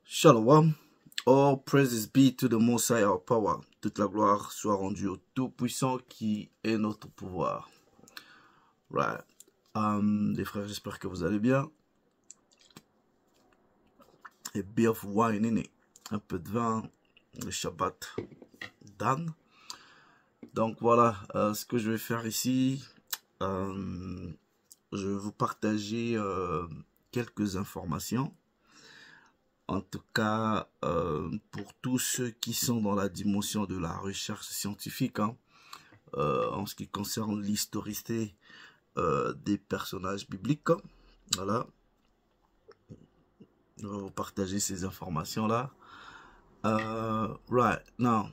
Shalom. All praises be to the Most High, our power. Toute la gloire soit rendue au Tout-Puissant qui est notre pouvoir. Right. Les frères, j'espère que vous allez bien. A bit of wine in it. Un peu de vin. Le Shabbat Dan. Donc voilà, ce que je vais faire ici, je vais vous partager quelques informations. En tout cas, pour tous ceux qui sont dans la dimension de la recherche scientifique, en ce qui concerne l'historicité des personnages bibliques. Voilà. Je vais vous partager ces informations-là. Right, now.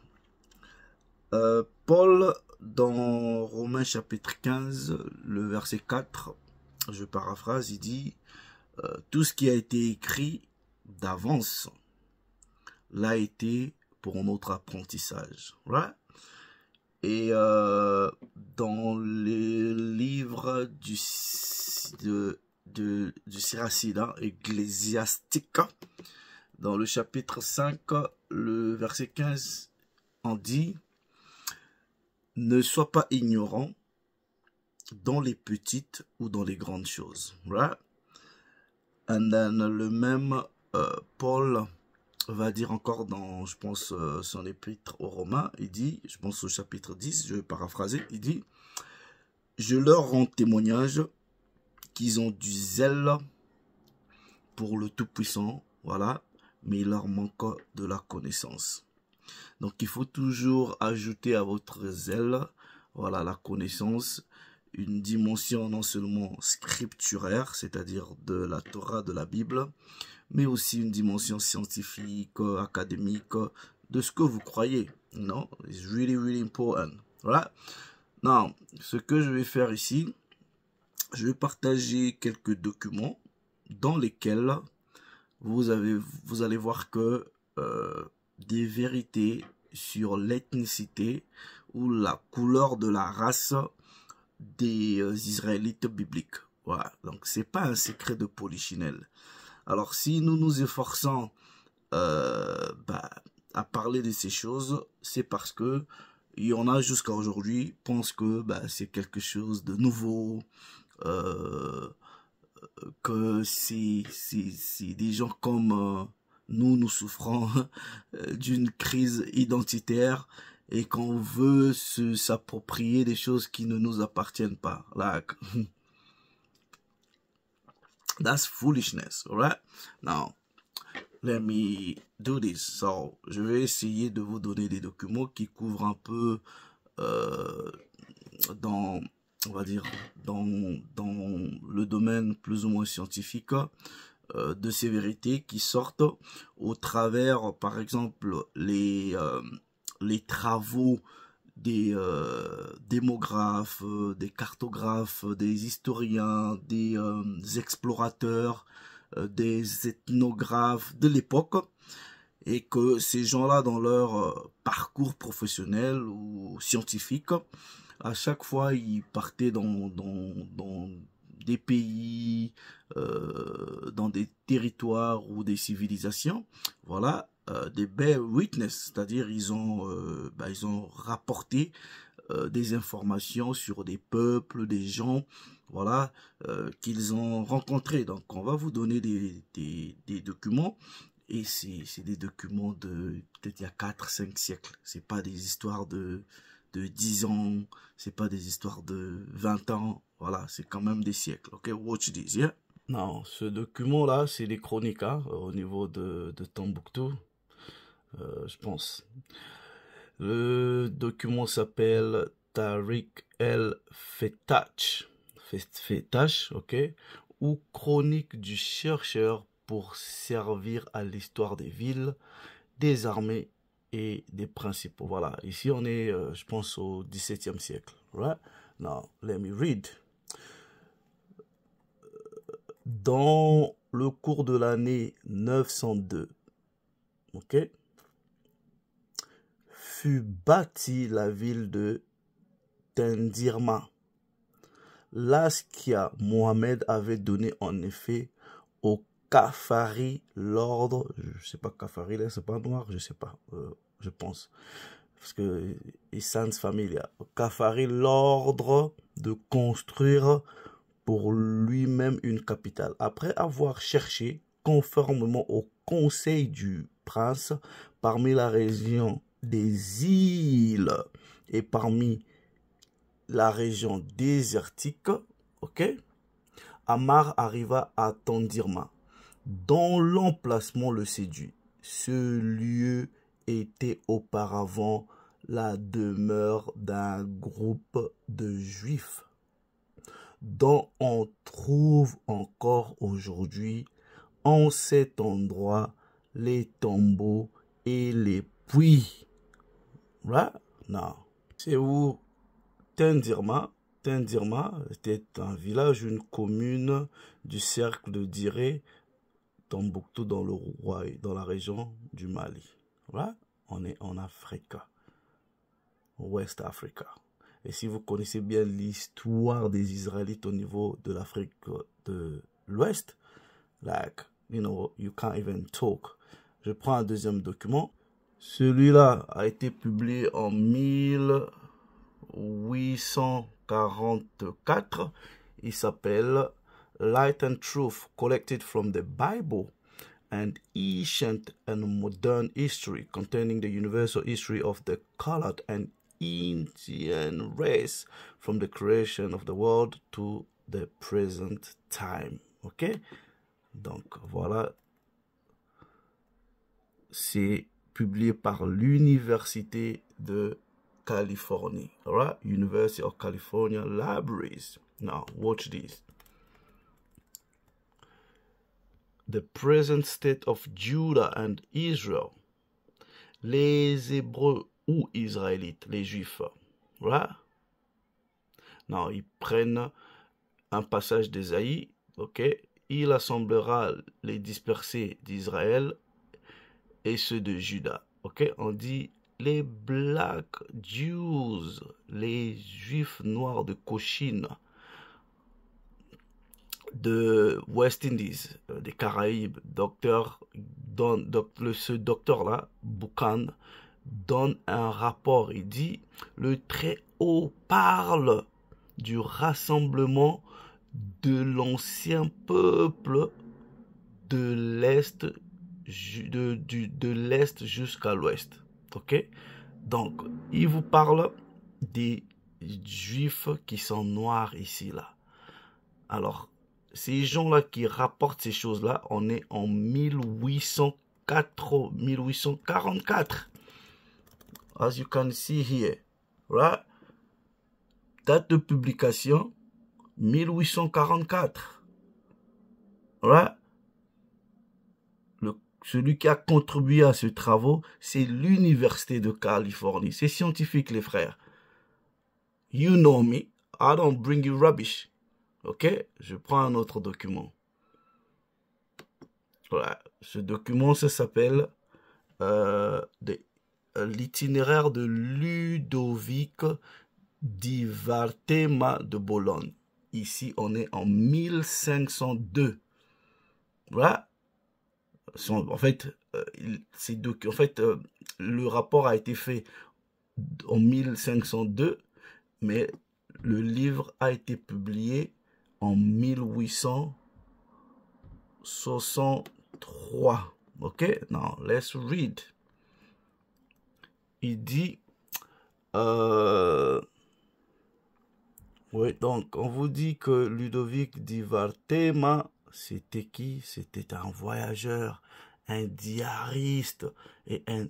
Paul, dans Romains chapitre 15, le verset 4, je paraphrase, il dit « Tout ce qui a été écrit d'avance l'a été pour notre apprentissage. » Right? Et dans les livres du Siracide ecclésiastique, dans le chapitre 5, le verset 15, on dit « Ne sois pas ignorant dans les petites ou dans les grandes choses. » Right? And then le même Paul va dire encore dans, je pense, son épître aux Romains, il dit, je pense au chapitre 10, je vais paraphraser, il dit « Je leur rends témoignage qu'ils ont du zèle pour le Tout-Puissant, voilà, mais il leur manque de la connaissance. » Donc il faut toujours ajouter à votre zèle, voilà, la connaissance, une dimension non seulement scripturaire, c'est-à-dire de la Torah, de la Bible, mais aussi une dimension scientifique, académique, de ce que vous croyez. Non, it's really, really important. Right? Now, ce que je vais faire ici, je vais partager quelques documents dans lesquels vous allez voir que des vérités sur l'ethnicité ou la couleur de la race des Israélites bibliques. Voilà. Donc, c'est pas un secret de polichinelle. Alors, si nous nous efforçons à parler de ces choses, c'est parce que il y en a jusqu'à aujourd'hui pensent que c'est quelque chose de nouveau, que c'est des gens comme nous souffrons d'une crise identitaire et qu'on veut s'approprier des choses qui ne nous appartiennent pas. Like, that's foolishness, alright? Now, let me do this. So, je vais essayer de vous donner des documents qui couvrent un peu dans, on va dire, dans le domaine plus ou moins scientifique de ces vérités qui sortent au travers, par exemple, les travaux des démographes, des cartographes, des historiens, des explorateurs, des ethnographes de l'époque, et que ces gens-là, dans leur parcours professionnel ou scientifique, à chaque fois, ils partaient dans des pays, dans des territoires ou des civilisations, voilà, des bear witness, c'est-à-dire ils ont rapporté des informations sur des peuples, des gens, voilà, qu'ils ont rencontrés. Donc, on va vous donner des documents. Et c'est des documents de peut-être il y a 4-5 siècles. C'est pas des histoires de 10 ans, c'est pas des histoires de 20 ans. Voilà, c'est quand même des siècles. Ok, watch this, yeah? Non, ce document-là, c'est des chroniques, au niveau de Tombouctou, je pense. Le document s'appelle Tariq El Fetach, ok, ou chronique du chercheur pour servir à l'histoire des villes, des armées et des principaux. Voilà, ici on est, je pense, au XVIIe siècle. Right? Now, let me read. Dans le cours de l'année 902, ok, fut bâtie la ville de Tendirma. L'Askia Mohamed avait donné en effet au Khafari, l'ordre, je sais pas, Khafari, là, c'est pas noir, je sais pas, je pense. Parce que, sans familia. Khafari, l'ordre de construire pour lui-même une capitale. Après avoir cherché, conformément au conseil du prince, parmi la région des îles et parmi la région désertique, ok, Amar arriva à Tondirma, dont l'emplacement le séduit. Ce lieu était auparavant la demeure d'un groupe de juifs dont on trouve encore aujourd'hui en cet endroit les tombeaux et les puits. Right? Non. C'est où Tendirma. Tendirma était un village, une commune du cercle de Diré, Tombouctou dans le roi, dans la région du Mali. Right? On est en Afrique, West Africa. Et si vous connaissez bien l'histoire des Israélites au niveau de l'Afrique de l'Ouest, like, you know, you can't even talk. Je prends un deuxième document. Celui-là a été publié en 1844. Il s'appelle Light and Truth Collected from the Bible and Ancient and Modern History, containing the universal history of the colored and Indian race from the creation of the world to the present time. Ok? Donc voilà, c'est publié par l'Université de Californie. Alright? University of California Libraries. Now, watch this. The present state of Judah and Israel. Les Hébreux ou Israélites, les Juifs. Right? Non, ils prennent un passage d'Ésaïe, ok? Il assemblera les dispersés d'Israël et ceux de Juda, ok? On dit les Black Jews, les Juifs noirs de Cochin, de West Indies, des Caraïbes, ce docteur-là, Boucan, donne un rapport. Il dit, le Très-Haut parle du rassemblement de l'ancien peuple de l'Est de l'Est jusqu'à l'Ouest. Ok? Donc, il vous parle des Juifs qui sont noirs ici, là. Alors, ces gens-là qui rapportent ces choses-là, on est en 1844. As you can see here, right? Date de publication, 1844. Right? Celui qui a contribué à ce travaux, c'est l'Université de Californie. C'est scientifique, les frères. You know me, I don't bring you rubbish. Ok? Je prends un autre document. Voilà. Ce document, ça s'appelle l'itinéraire de Ludovic di Varthema de Bologne. Ici, on est en 1502. Voilà. En fait, le rapport a été fait en 1502, mais le livre a été publié en 1863. Ok? Now, let's read. Il dit... oui, donc, on vous dit que Ludovic di Varthema, c'était qui? C'était un voyageur, un diariste et un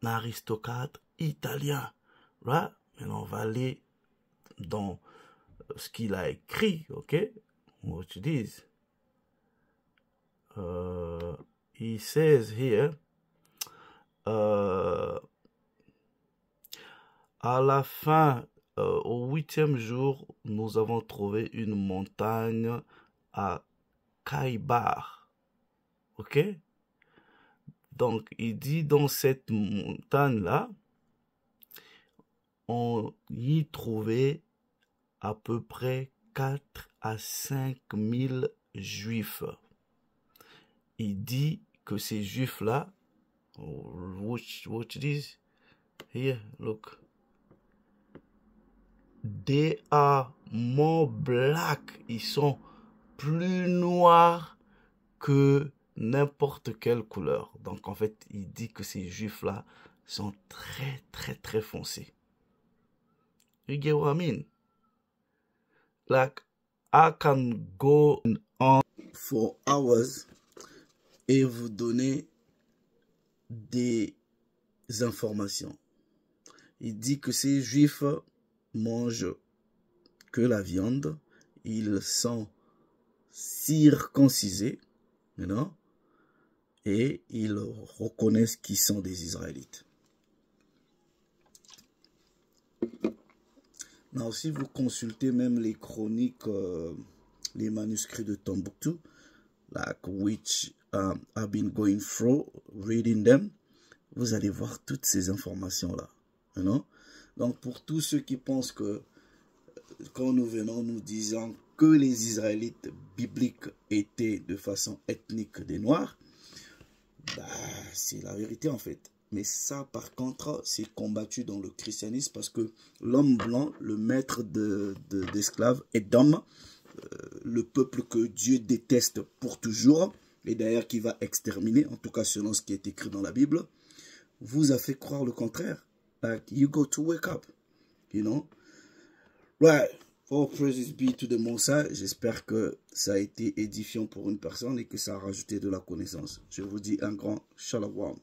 aristocrate italien. Right? Maintenant, on va aller dans ce qu'il a écrit, ok? What it is. He says here, à la fin, au 8e jour, nous avons trouvé une montagne à Kaïbar. Ok? Donc, il dit dans cette montagne-là, on y trouvait à peu près 4 à 5 000 juifs. il dit que ces juifs-là, watch this, here, look, they are more black, ils sont plus noirs que n'importe quelle couleur. Donc en fait, il dit que ces juifs-là sont très foncés. You get what I mean? Like, I can go on for hours et vous donner des informations. Il dit que ces juifs mangent que la viande, ils sont circoncisés, you know, et ils reconnaissent qu'ils sont des Israélites. Now, si vous consultez même les chroniques, les manuscrits de Tombouctou, like which I've been going through, reading them, vous allez voir toutes ces informations-là. You know? Donc, pour tous ceux qui pensent que quand nous venons nous disant que les Israélites bibliques étaient de façon ethnique des Noirs, bah, c'est la vérité en fait. Mais ça, par contre, c'est combattu dans le christianisme parce que l'homme blanc, le maître d'esclaves, est d'homme, le peuple que Dieu déteste pour toujours, et d'ailleurs qui va exterminer, en tout cas selon ce qui est écrit dans la Bible, vous a fait croire le contraire. Like, you got to wake up, you know. Right, all praises be to the Most High. J'espère que ça a été édifiant pour une personne et que ça a rajouté de la connaissance. Je vous dis un grand shalom.